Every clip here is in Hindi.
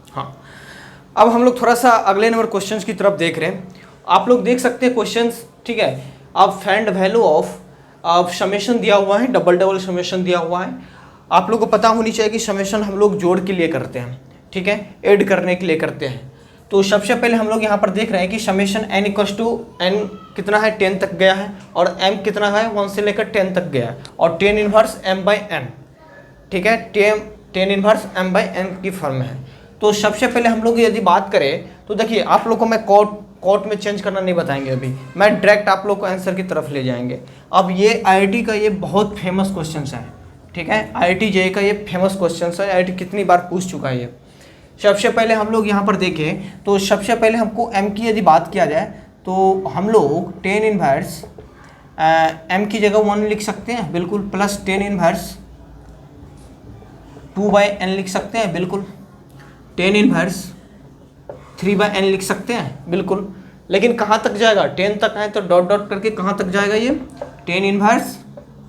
हाँ, अब हम लोग थोड़ा सा अगले नंबर क्वेश्चंस की तरफ देख रहे हैं। आप लोग देख सकते हैं क्वेश्चंस, ठीक है। अब फाइंड वैल्यू ऑफ समेशन दिया हुआ है, डबल समेशन दिया हुआ है। आप लोग को पता होनी चाहिए कि समेशन हम लोग जोड़ के लिए करते हैं, ठीक है, ऐड करने के लिए करते हैं। तो सबसे पहले हम लोग यहाँ पर देख रहे हैं कि summation n equals to n कितना है 10 तक गया है, और m कितना है 1 से लेकर 10 तक गया है, और 10 इनवर्स m बाई n, ठीक है, 10 इनवर्स m बाई n की फॉर्म है। तो सबसे पहले हम लोग यदि बात करें तो देखिए, आप लोग को मैं कोट में चेंज करना नहीं बताएंगे, अभी मैं डायरेक्ट आप लोग को आंसर की तरफ ले जाएंगे। अब ये IIT का ये बहुत फेमस क्वेश्चन है, ठीक है, IIT JEE का ये फेमस क्वेश्चन है, IIT कितनी बार पूछ चुका है ये। सबसे पहले हम लोग यहाँ पर देखें तो सबसे पहले हमको m की यदि बात किया जाए तो हम लोग 10 इनवर्स m की जगह 1 लिख सकते हैं बिल्कुल, प्लस 10 इनवर्स 2/n लिख सकते हैं बिल्कुल, 10 इनवर्स 3/n लिख सकते हैं बिल्कुल। लेकिन कहाँ तक जाएगा, 10 तक आए तो डॉट डॉट करके कहाँ तक जाएगा ये, 10 इनवर्स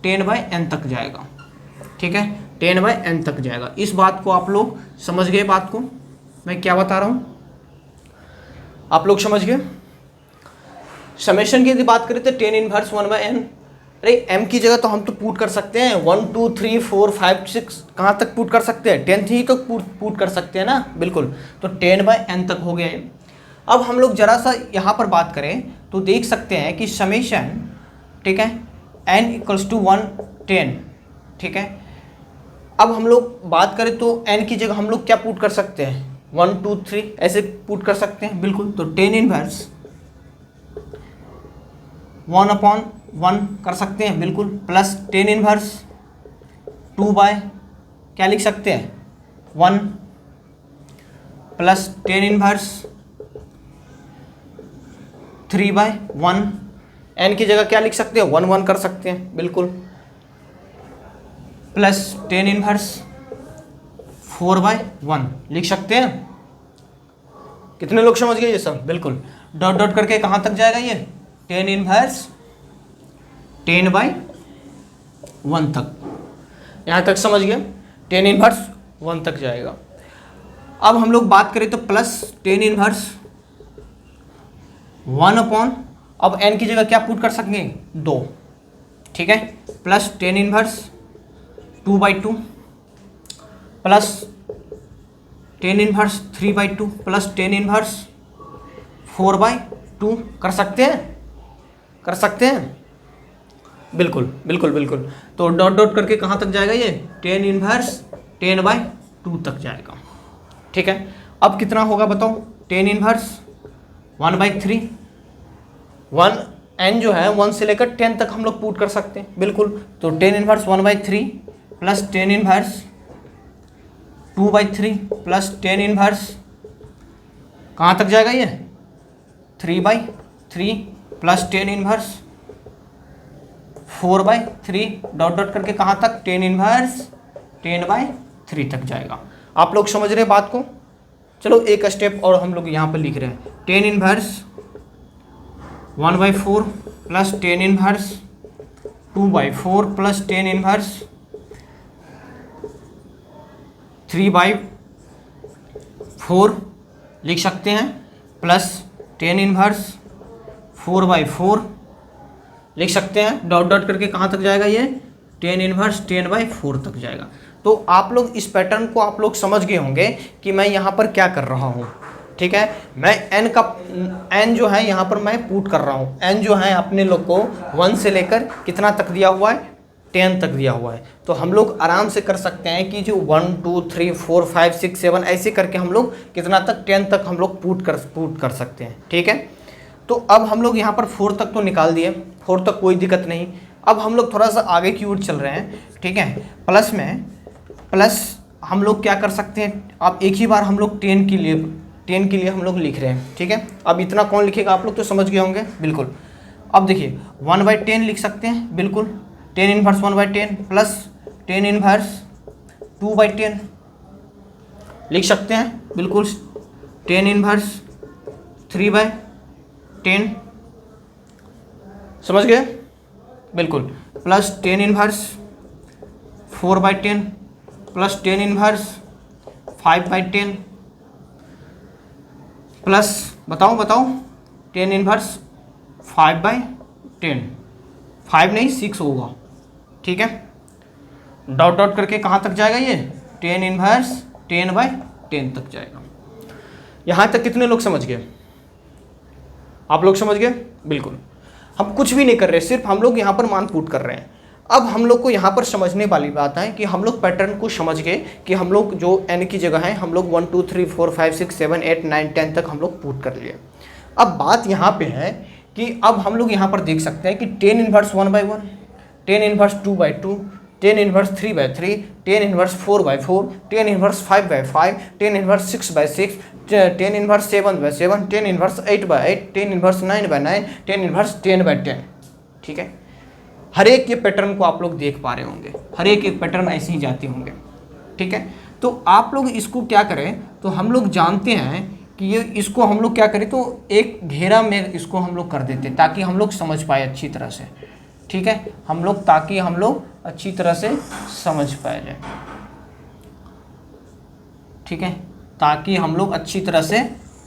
10/n तक जाएगा, ठीक है, 10/n तक जाएगा। इस बात को आप लोग समझ गए, बात को मैं क्या बता रहा हूँ आप लोग समझ गए। समेशन की यदि बात करें तो 10 इनवर्स 1/n, अरे m की जगह तो हम तो पुट कर सकते हैं 1 2 3 4 5 6, कहाँ तक पुट कर सकते हैं, 10 ही तो पुट कर सकते हैं ना बिल्कुल। तो 10/n तक हो गया है। अब हम लोग जरा सा यहाँ पर बात करें तो देख सकते हैं कि समेशन, ठीक है, n इक्वल्स टू 1 10, ठीक है। अब हम लोग बात करें तो n की जगह हम लोग क्या पुट कर सकते हैं, 1 2 3 ऐसे पुट कर सकते हैं बिल्कुल। तो 10 इनवर्स 1/1 कर सकते हैं बिल्कुल, प्लस 10 इनवर्स 2 बाय क्या लिख सकते हैं 1, प्लस 10 इनवर्स 3/1, n की जगह क्या लिख सकते हैं 1 1 कर सकते हैं बिल्कुल, प्लस 10 इनवर्स 4/1 लिख सकते हैं। कितने लोग समझ गए ये सब बिल्कुल। डॉट डॉट करके कहाँ तक जाएगा ये, 10 इनवर्स 10/1 तक, यहाँ तक समझ गए, 10 इनवर्स 1 तक जाएगा। अब हम लोग बात करें तो प्लस 10 इनवर्स 1/, अब n की जगह क्या पुट कर सकेंगे 2, ठीक है, plus 10 inverse 2/2, plus 10 inverse 3/2, plus 10 inverse 4/2 कर सकते हैं, कर सकते हैं बिल्कुल बिल्कुल बिल्कुल। तो डॉट डॉट करके कहाँ तक जाएगा ये, 10 इनवर्स 10/2 तक जाएगा, ठीक है। अब कितना होगा बताओ, 10 इनवर्स 1/3, 1 n जो है 1 से लेकर 10 तक हम लोग पुट कर सकते हैं बिल्कुल। तो 10 inverse 1/3 plus 10 inverse 2/3 plus 10 inverse कहाँ तक जाएगा ये 3/3 प्लस 10 इनवर्स 4/3, डॉट डॉट करके कहाँ तक 10 इनवर्स 10/3 तक जाएगा। आप लोग समझ रहे हैं बात को। चलो एक स्टेप और हम लोग यहाँ पर लिख रहे हैं, 10 inverse 1/4 plus 10 inverse 2/4 plus 10 inverse 3/4 लिख सकते हैं, प्लस 10 इनवर्स 4/4 लिख सकते हैं। डॉट डॉट करके कहाँ तक जाएगा ये 10 इनवर्स 10/4 तक जाएगा। तो आप लोग इस पैटर्न को आप लोग समझ गए होंगे कि मैं यहाँ पर क्या कर रहा हूँ, ठीक है। मैं n जो है यहाँ पर मैं पुट कर रहा हूँ, n जो है अपने लोग को 1 से लेकर कितना तक दिया हुआ है 10 तक दिया हुआ है। तो हम लोग आराम से कर सकते हैं कि जो 1 2 3 4 5 6 7 ऐसे करके हम लोग कितना तक 10 तक हम लोग पुट कर सकते हैं, ठीक है। तो अब हम लोग यहाँ पर 4 तक तो निकाल दिए, 4 तक कोई दिक्कत नहीं। अब हम लोग थोड़ा सा आगे की ओर चल रहे हैं, ठीक है। प्लस हम लोग क्या कर सकते हैं, अब एक ही बार हम लोग 10 के लिए हम लोग लिख रहे हैं, ठीक है। अब इतना कौन लिखेगा, आप लोग तो समझ गए होंगे बिल्कुल। अब देखिए 1/10 लिख सकते हैं बिल्कुल, 10 इनवर्स 1/10 प्लस 10 इनवर्स 2/10 लिख सकते हैं बिल्कुल, 10 इनवर्स 3/10 समझ गए बिल्कुल, plus 10 inverse 4/10 plus 10 inverse 5/10 plus बताओ 10 इनवर्स 5/10, 5 नहीं 6 होगा, ठीक है। डॉट डॉट करके कहाँ तक जाएगा ये 10 इनवर्स 10/10 तक जाएगा। यहाँ तक कितने लोग समझ गए? आप लोग समझ गए? बिल्कुल। हम कुछ भी नहीं कर रहे, सिर्फ हम लोग यहाँ पर मान पुट कर रहे हैं। अब हम लोग को यहाँ पर समझने वाली बात है कि हम लोग पैटर्न को समझ गए कि हम लोग जो n की जगह है हम लोग 1 2 3 4 5 6 7 8 9 10 तक हम लोग पुट कर लिए। अब बात यहाँ पे है कि अब हम लोग यहाँ पर देख सकते हैं कि 10 inverse 1/1, 10 inverse 2/2, 10 inverse 3/3, 10 inverse 4/4, 10 inverse 5/5, 10 inverse 6/6, 10 inverse 7/7, 10 inverse 8/8, 10 inverse 9/9, 10 inverse 10/10, ठीक है। हर एक ये पैटर्न को आप लोग देख पा रहे होंगे, हर एक पैटर्न ऐसे ही जाते होंगे, ठीक है। तो आप लोग इसको क्या करें, तो हम लोग जानते हैं कि ये इसको हम लोग क्या करें, तो एक घेरा में इसको हम लोग कर देते हैं ताकि हम लोग समझ पाए अच्छी तरह से, ठीक है। हम लोग ताकि हम लोग अच्छी तरह से समझ पाए जाए, ठीक है, ताकि हम लोग अच्छी तरह से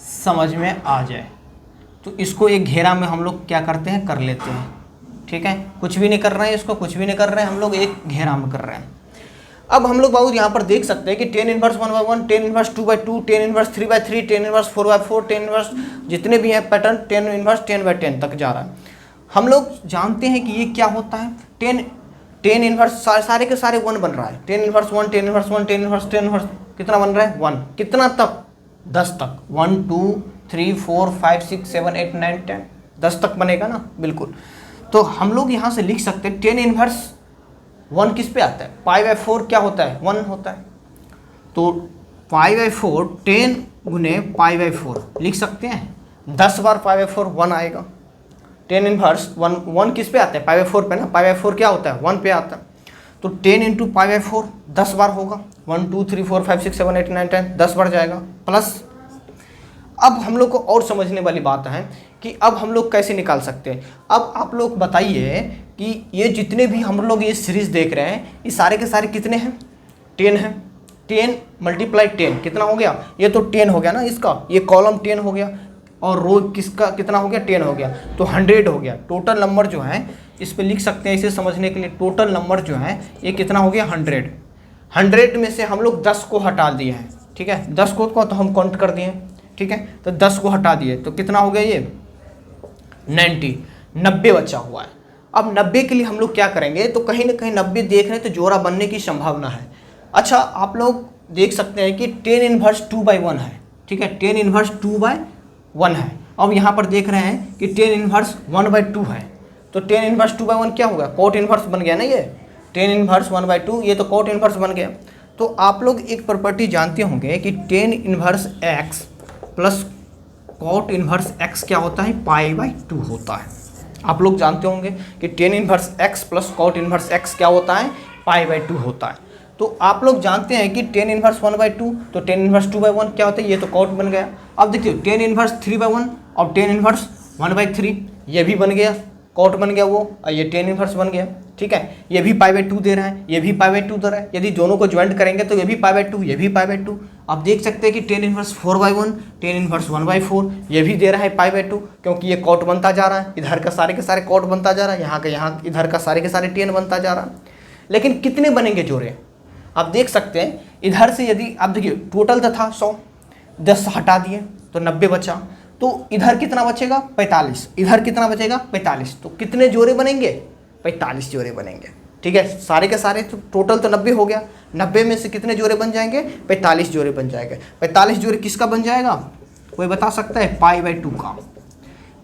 समझ में आ जाए। तो इसको एक घेरा में हम लोग क्या करते हैं, कर लेते हैं, ठीक है। कुछ भी नहीं कर रहे हैं, इसको कुछ भी नहीं कर रहे हैं, हम लोग एक घेरा में कर रहे हैं। अब हम लोग बाबू यहाँ पर देख सकते हैं कि 10 inverse 1/1, 10 inverse 2/2, 10 inverse 3/3, 10 inverse 4/4, 10 inverse जितने भी हैं पैटर्न 10 इनवर्स 10/10 तक जा रहा है। हम लोग जानते हैं कि ये क्या होता है, 10 इनवर्स सारे के सारे 1 बन रहा है, 10 इनवर्स 1, 10 इनवर्स 1, 10 इनवर्स 10 इनवर्स कितना बन रहा है 1, कितना तक 10 तक, 1 2 3 4 5 6 7 8 9 10, 10 तक बनेगा ना, बिल्कुल। तो हम लोग यहाँ से लिख सकते हैं 10 इनवर्स 1 किस पे आता है, π/4 क्या होता है 1 होता है, तो π/4 10 गुने π/4 लिख सकते हैं, 10 बार π/4 1 आएगा। 10 इनवर्स 1 किस पे आता है π/4 पे ना, π/4 क्या होता है 1 पे आता है, तो 10 इंटू π/4 10 बार होगा, 1 2 3 4 5 6 7 8 9 10 10 बार जाएगा प्लस। अब हम लोग को और समझने वाली बात है कि अब हम लोग कैसे निकाल सकते हैं। अब आप लोग बताइए कि ये जितने भी हम लोग ये सीरीज देख रहे हैं ये सारे के सारे कितने हैं 10 हैं, 10 × 10 कितना हो गया, ये तो 10 हो गया ना इसका, ये कॉलम 10 हो गया और रो किसका कितना हो गया 10 हो गया, तो 100 हो गया। टोटल नंबर जो है इस पे लिख सकते हैं इसे समझने के लिए, टोटल नंबर जो है ये कितना हो गया 100। 100 में से हम लोग 10 को हटा दिए हैं, ठीक है, 10 को तो हम काउंट कर दिए, ठीक है, तो 10 को हटा दिए तो कितना हो गया ये 90 बचा हुआ है। अब 90 के लिए हम लोग क्या करेंगे, तो कहीं ना कहीं 90 देख रहे हैं तो जोड़ा बनने की संभावना है। अच्छा आप लोग देख सकते हैं कि 10 इनवर्स 2/1 है, ठीक है, 10 इनवर्स 2/1 है। अब यहाँ पर देख रहे हैं कि 10 इनवर्स 1/2 है, तो 10 इनवर्स 2/1 क्या होगा, कोट इनवर्स बन गया ना ये, 10 इनवर्स 1/2 ये तो कोट इनवर्स बन गया। तो आप लोग एक प्रॉपर्टी जानते होंगे कि 10 inverse x plus cot inverse x क्या होता है π/2 होता है। आप लोग जानते होंगे कि 10 inverse x plus cot inverse x क्या होता है π/2 होता है। तो आप लोग जानते हैं कि 10 इनवर्स 1/2 तो 10 इनवर्स 2/1 क्या होता है, ये तो कॉट बन गया। अब देखिए 10 इनवर्स 3/1 और 10 इनवर्स 1/3 ये भी बन गया, कॉट बन गया वो, और ये 10 इनवर्स बन गया, ठीक है। ये भी π/2 दे रहा है, ये भी π/2 दे रहा है, यदि दोनों को ज्वाइंट करेंगे तो ये भी π/2 ये भी π/2। आप देख सकते हैं कि 10 इनवर्स 4/1 10 इनवर्स 1/4 ये भी दे रहा है π/2, क्योंकि ये कॉट बनता जा रहा है, इधर का सारे के सारे कॉट बनता जा रहा है, यहाँ का यहाँ इधर का सारे के सारे 10 बनता जा रहा है। लेकिन कितने बनेंगे जोड़े, आप देख सकते हैं इधर से यदि आप देखिए टोटल तो था 100, 10 हटा दिए तो 90 बचा, तो इधर कितना बचेगा 45, इधर कितना बचेगा 45, तो कितने जोड़े बनेंगे 45 जोड़े बनेंगे, ठीक है। सारे के सारे तो टोटल तो 90 हो गया, 90 में से कितने जोड़े बन जाएंगे 45 जोड़े बन जाएंगे। 45 जोड़े किसका बन जाएगा, कोई बता सकता है π/2 का,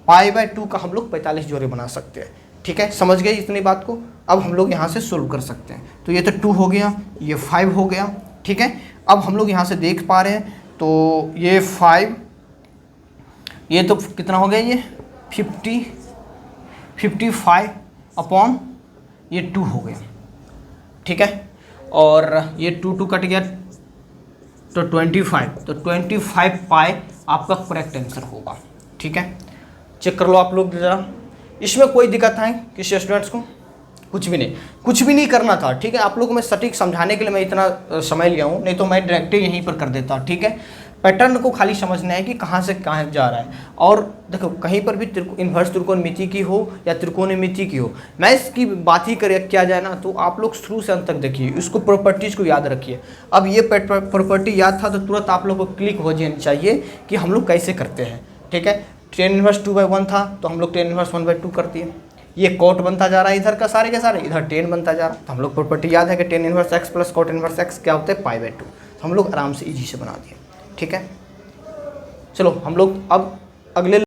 π/2 का हम लोग 45 जोड़े बना सकते हैं, ठीक है। समझ गए इतनी बात को। अब हम लोग यहाँ से सोल्व कर सकते हैं, तो ये तो 2 हो गया, ये 5 हो गया, ठीक है। अब हम लोग यहाँ से देख पा रहे हैं तो ये 5, ये तो कितना हो गया ये 55 अपॉन ये 2 हो गया, ठीक है, और ये 2 कट गया तो 25, तो 25 पाई आपका करेक्ट आंसर होगा, ठीक है। चेक कर लो आप लोग ज़रा, इसमें कोई दिक्कत है किसी स्टूडेंट्स को, कुछ भी नहीं करना था, ठीक है। आप लोगों को मैं सटीक समझाने के लिए मैं इतना समय लिया हूँ, नहीं तो मैं डायरेक्ट यहीं पर कर देता, ठीक है। पैटर्न को खाली समझना है कि कहाँ से कहाँ जा रहा है। और देखो कहीं पर भी इन्वर्स त्रिकोणमिति की हो या त्रिकोणमिति की हो, मैं इसकी बात ही किया जाए ना तो आप लोग शुरू से अंत तक देखिए, इसको प्रॉपर्टीज़ को याद रखिए। अब ये प्रॉपर्टी याद था तो तुरंत आप लोग को क्लिक हो जानी चाहिए कि हम लोग कैसे करते हैं। ठीक है, टेन इनवर्स 2/1 था तो हम लोग टेन इनवर्स 1/2 कर दिए। ये कॉट बनता जा रहा है इधर का सारे के सारे, इधर टेन बनता जा रहा है तो हम लोग प्रॉपर्टी याद है कि tan inverse x plus cot inverse x क्या होता है π/2। तो हम लोग आराम से इजी से बना दिए। ठीक है, चलो हम लोग अब अगले